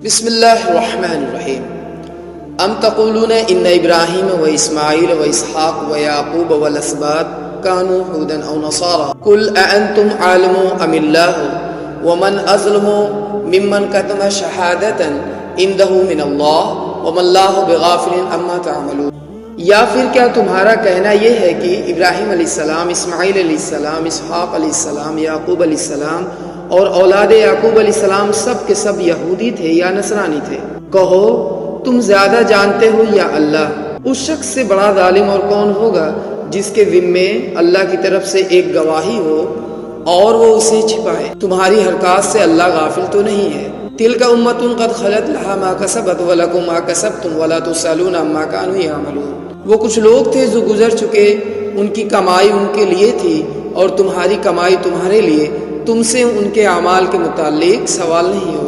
بسم اللہ الرحمن الرحیم ام تقولون ان ابراہیم و اسماعیل و اسحاق و یعقوب والاسباط کانوا ہودا او نصارا قل اانتم عالم ام اللہ ومن اظلم ممن کتم شہادتا عنده من اللہ وما اللہ بغافل عما تعملون۔ یا پھر کیا تمہارا کہنا یہ ہے کہ ابراہیم علیہ السلام، اسماعیل علیہ السلام، اسحاق علیہ السلام، یعقوب علیہ السلام اور اولاد یعقوب علیہ السلام سب کے سب یہودی تھے یا نصرانی تھے؟ کہو تم زیادہ جانتے ہو یا اللہ؟ اس شخص سے بڑا ظالم اور کون ہوگا جس کے ذمے اللہ کی طرف سے ایک گواہی ہو اور وہ اسے چھپائے۔ تمہاری حرکات سے اللہ غافل تو نہیں ہے۔ تلک امۃ قد خلت لها ما کسبت ولکم ما کسبتم ولا تسألون عما كانوا يعملون۔ وہ کچھ لوگ تھے جو گزر چکے، ان کی کمائی ان کے لیے تھی اور تمہاری کمائی تمہارے لیے، تم سے ان کے اعمال کے متعلق سوال نہیں ہوگا۔